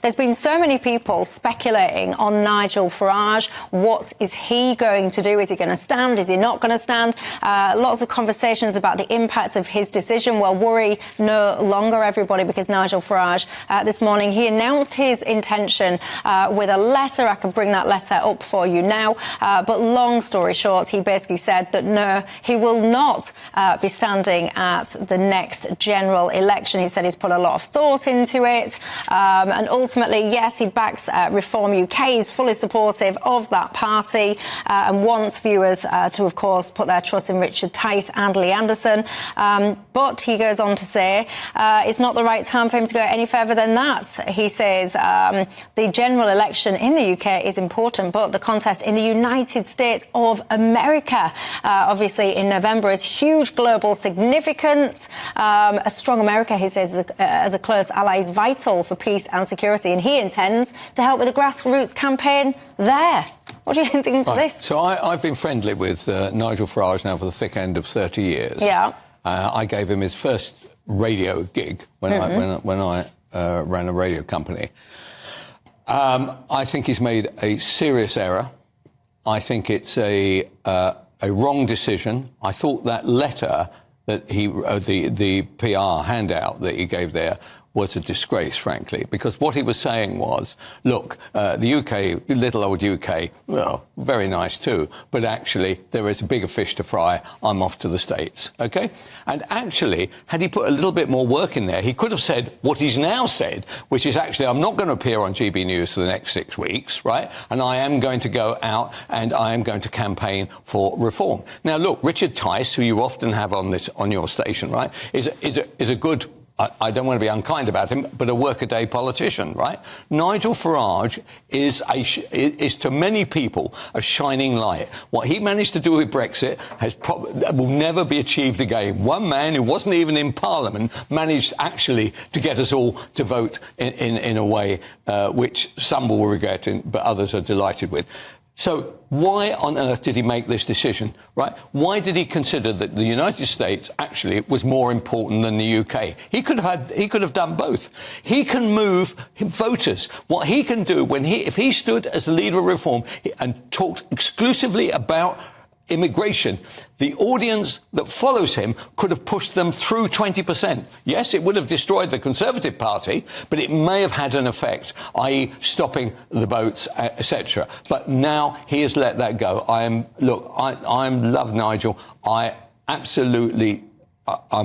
there's been so many people speculating on Nigel Farage. What is he going to do? Is he going to stand? Is he not going to stand? Lots of conversations about the impact of his decision. Well, worry no longer, everybody, because Nigel Farage this morning, he announced his intention with a letter. I can bring that letter up for you now. But long story short, he basically said that no, he will not be standing at the next general election. He said he's put a lot of thought into it. And ultimately, yes, he backs Reform UK. He's fully supportive of that party and wants viewers to, of course, put their trust in Richard Tice and Lee Anderson. But he goes on to say it's not the right time for him to go any further than that. He says the general election in the UK is important, but the contest in the United States of America, obviously in November, is huge global significance. A strong America, he says, as a close ally is vital for peace and security, and he intends to help with the grassroots campaign there. What do you think of this? So I've been friendly with Nigel Farage now for the thick end of 30 years. Yeah. I gave him his first radio gig when I ran a radio company. I think he's made a serious error. I think it's a wrong decision. I thought that letter that he, the PR handout that he gave there, was a disgrace, frankly, because what he was saying was, look, the UK, little old UK, well, very nice too, but actually there is a bigger fish to fry. I'm off to the States, OK? And actually, had he put a little bit more work in there, he could have said what he's now said, which is actually, I'm not going to appear on GBNews for the next 6 weeks, right? And I am going to go out and I am going to campaign for reform. Now, look, Richard Tice, who you often have on your station, right, is a good, I don't want to be unkind about him, but a workaday politician, right? Nigel Farage is to many people a shining light. What he managed to do with Brexit will never be achieved again. One man who wasn't even in Parliament managed actually to get us all to vote in a way which some will regret, but others are delighted with. So why on earth did he make this decision, right? Why did he consider that the United States actually was more important than the UK? He could have done both. He can move voters. What he can do if he stood as the leader of reform and talked exclusively about immigration, the audience that follows him could have pushed them through 20%. Yes, it would have destroyed the Conservative Party, but it may have had an effect, i.e. stopping the boats, etc. But now he has let that go. I love Nigel. I'm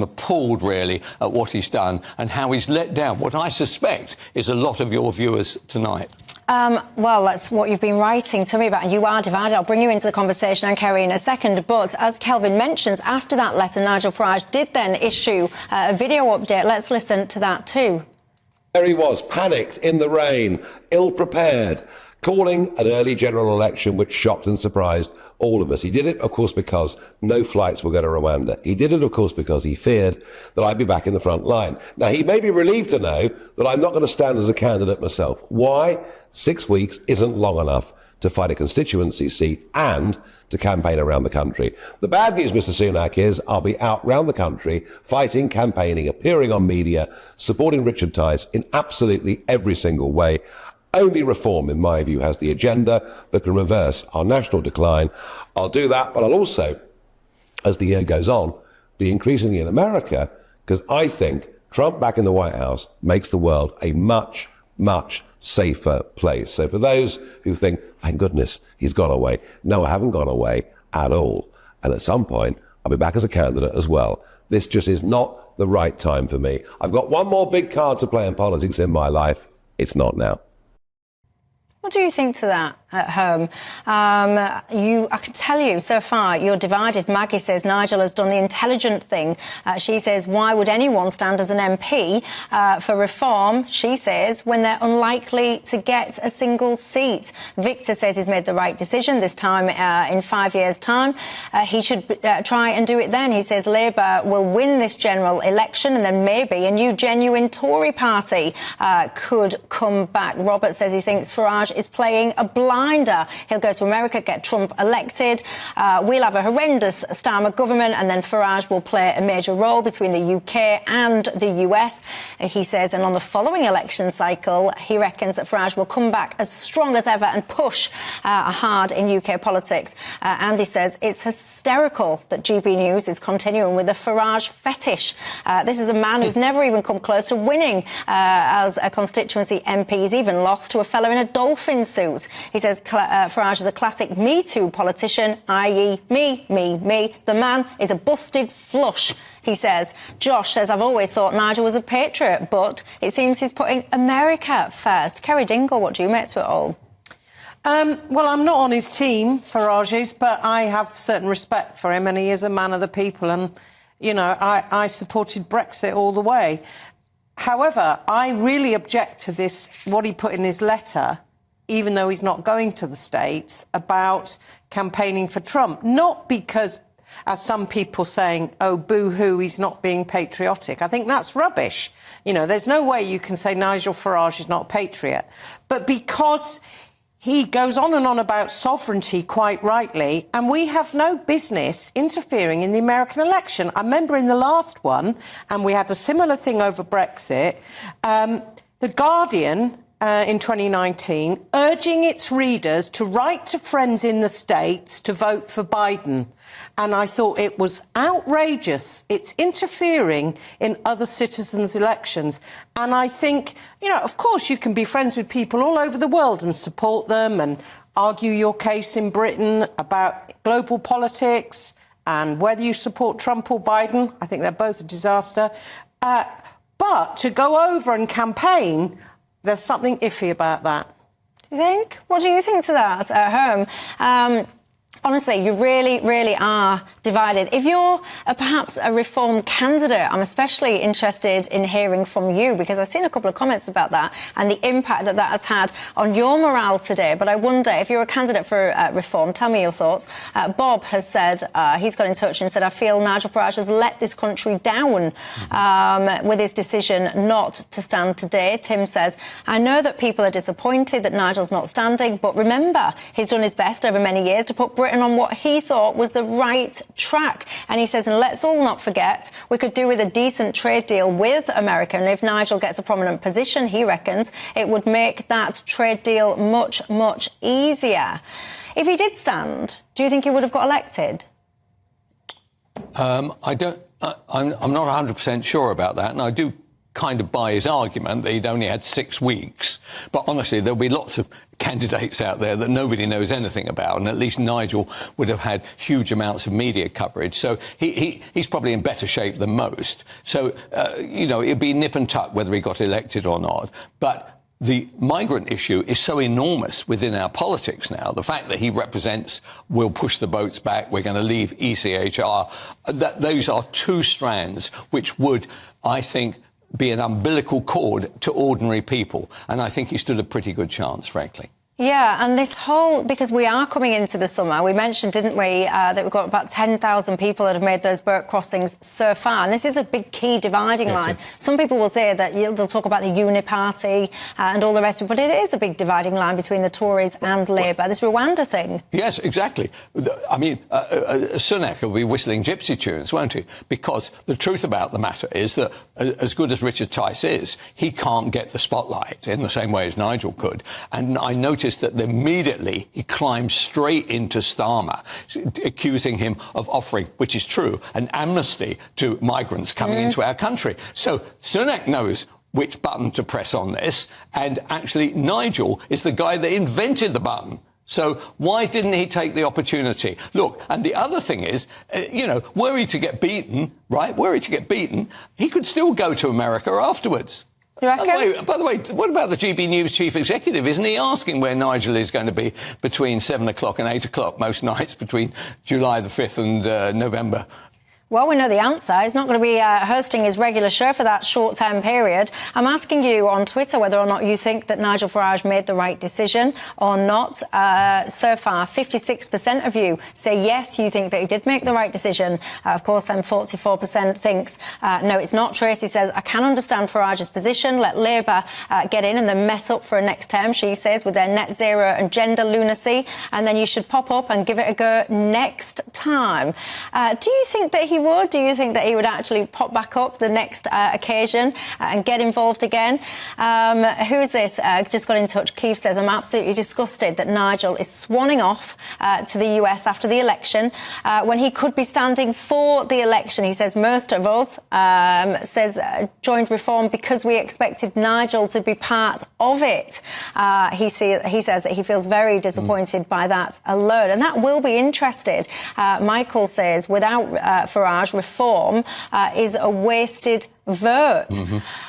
appalled, really, at what he's done and how he's let down what I suspect is a lot of your viewers tonight. Well, that's what you've been writing to me about, and you are divided. I'll bring you into the conversation and Kerry in a second. But as Kelvin mentions, after that letter, Nigel Farage did then issue a video update. Let's listen to that too. There he was, panicked, in the rain, ill-prepared, calling an early general election which shocked and surprised all of us. He did it, of course, because no flights were going to Rwanda. He did it, of course, because he feared that I'd be back in the front line. Now, he may be relieved to know that I'm not going to stand as a candidate myself. Why? 6 weeks isn't long enough to fight a constituency seat and to campaign around the country. The bad news, Mr. Sunak, is I'll be out round the country, fighting, campaigning, appearing on media, supporting Richard Tice in absolutely every single way. Only reform, in my view, has the agenda that can reverse our national decline. I'll do that, but I'll also, as the year goes on, be increasingly in America, because I think Trump back in the White House makes the world a much, much safer place. So for those who think, thank goodness, he's gone away. No, I haven't gone away at all. And at some point, I'll be back as a candidate as well. This just is not the right time for me. I've got one more big card to play in politics in my life. It's not now. What do you think to that at home? I can tell you, so far, you're divided. Maggie says Nigel has done the intelligent thing. She says, why would anyone stand as an MP for reform, she says, when they're unlikely to get a single seat? Victor says he's made the right decision this time in 5 years' time. He should try and do it then. He says Labour will win this general election and then maybe a new genuine Tory party could come back. Robert says he thinks Farage is playing a blind reminder, he'll go to America, get Trump elected. We'll have a horrendous Starmer government, and then Farage will play a major role between the UK and the US, he says. And on the following election cycle, he reckons that Farage will come back as strong as ever and push hard in UK politics. And he says it's hysterical that GBNews is continuing with the Farage fetish. This is a man who's never even come close to winning as a constituency MP. He's even lost to a fellow in a dolphin suit. He says Farage is a classic Me Too politician, i.e. me. The man is a busted flush, he says. Josh says, I've always thought Nigel was a patriot, but it seems he's putting America first. Kerry Dingle, what do you make to it all? Well, I'm not on his team, Farage's, but I have certain respect for him, and he is a man of the people, and, you know, I supported Brexit all the way. However, I really object to this, what he put in his letter, even though he's not going to the States, about campaigning for Trump. Not because, as some people saying, oh, boo-hoo, he's not being patriotic. I think that's rubbish. You know, there's no way you can say Nigel Farage is not a patriot. But because he goes on and on about sovereignty, quite rightly, and we have no business interfering in the American election. I remember in the last one, and we had a similar thing over Brexit, The Guardian in 2019 urging its readers to write to friends in the States to vote for Biden. And I thought it was outrageous. It's interfering in other citizens' elections. And I think, you know, of course you can be friends with people all over the world and support them and argue your case in Britain about global politics and whether you support Trump or Biden. I think they're both a disaster. But to go over and campaign, there's something iffy about that. Do you think? What do you think to that at home? Honestly, you really are divided. If you're perhaps a Reform candidate, I'm especially interested in hearing from you, because I've seen a couple of comments about that and the impact that that has had on your morale today. But I wonder, if you're a candidate for Reform, tell me your thoughts. Bob has said, he's got in touch and said, I feel Nigel Farage has let this country down with his decision not to stand today. Tim says, I know that people are disappointed that Nigel's not standing, but remember, he's done his best over many years to put Britain on what he thought was the right track. And he says, and let's all not forget, we could do with a decent trade deal with America. And if Nigel gets a prominent position, he reckons, it would make that trade deal much easier. If he did stand, do you think he would have got elected? I'm not 100% sure about that, and I do kind of buy his argument that he'd only had 6 weeks. But honestly, there'll be lots of candidates out there that nobody knows anything about, and at least Nigel would have had huge amounts of media coverage. So he's probably in better shape than most. So, you know, it'd be nip and tuck whether he got elected or not. But the migrant issue is so enormous within our politics now. The fact that he represents, we'll push the boats back, we're going to leave ECHR, that those are two strands which would, I think, be an umbilical cord to ordinary people. And I think he stood a pretty good chance, frankly. Yeah, and this whole, because we are coming into the summer, we mentioned, didn't we, that we've got about 10,000 people that have made those boat crossings so far, and this is a big key dividing line. Some people will say that they'll talk about the Uni-Party and all the rest of it, but it is a big dividing line between the Tories and Labour, this Rwanda thing. Yes, exactly. I mean, Sunak will be whistling gypsy tunes, won't he? Because the truth about the matter is that, as good as Richard Tice is, he can't get the spotlight in the same way as Nigel could. And I noticed that immediately he climbed straight into Starmer, accusing him of offering, which is true, an amnesty to migrants coming into our country. So Sunak knows which button to press on this, and actually Nigel is the guy that invented the button. So why didn't he take the opportunity? Look, and the other thing is, you know, were he to get beaten, right, he could still go to America afterwards. By the way, what about the GBNews chief executive? Isn't he asking where Nigel is going to be between 7 o'clock and 8 o'clock most nights between July the 5th and November? Well, we know the answer. He's not going to be hosting his regular show for that short-term period. I'm asking you on Twitter whether or not you think that Nigel Farage made the right decision or not. So far, 56% of you say yes, you think that he did make the right decision. Of course, then 44% thinks no, it's not. Tracy says, I can understand Farage's position. Let Labour get in and then mess up for a next term, she says, with their net zero and gender lunacy. And then you should pop up and give it a go next time. Do you think that he would? Do you think that he would actually pop back up the next occasion and get involved again? Who is this? Just got in touch. Keith says, I'm absolutely disgusted that Nigel is swanning off to the US after the election when he could be standing for the election. He says most of us joined Reform because we expected Nigel to be part of it. He says that he feels very disappointed by that alone. And that will be interested. Michael says, without Farage, Reform is a wasted vote.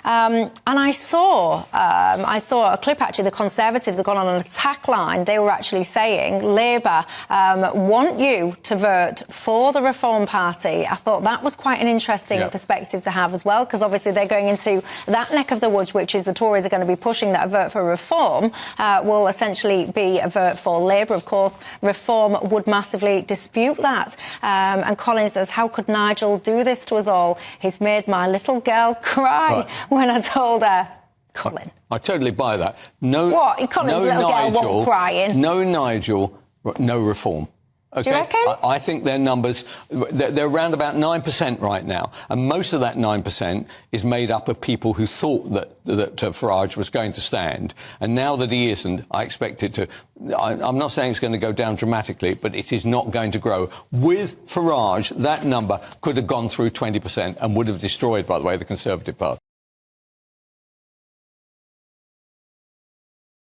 And I saw a clip, actually. The Conservatives have gone on an attack line. They were actually saying Labour want you to vote for the Reform Party. I thought that was quite an interesting perspective to have as well, because obviously they're going into that neck of the woods, which is the Tories are going to be pushing, that a vote for Reform will essentially be a vote for Labour. Of course, Reform would massively dispute that. And Colin says, how could Nigel do this to us all? He's made my little girl cry when I told her. Colin. I totally buy that. No, what? Colin's no little Nigel, girl wasn't crying. No Nigel, no Reform. Okay? Do you reckon? I think their numbers, they're around about 9% right now. And most of that 9% is made up of people who thought that Farage was going to stand. And now that he isn't, I expect it to... I'm not saying it's going to go down dramatically, but it is not going to grow. With Farage, that number could have gone through 20% and would have destroyed, by the way, the Conservative Party.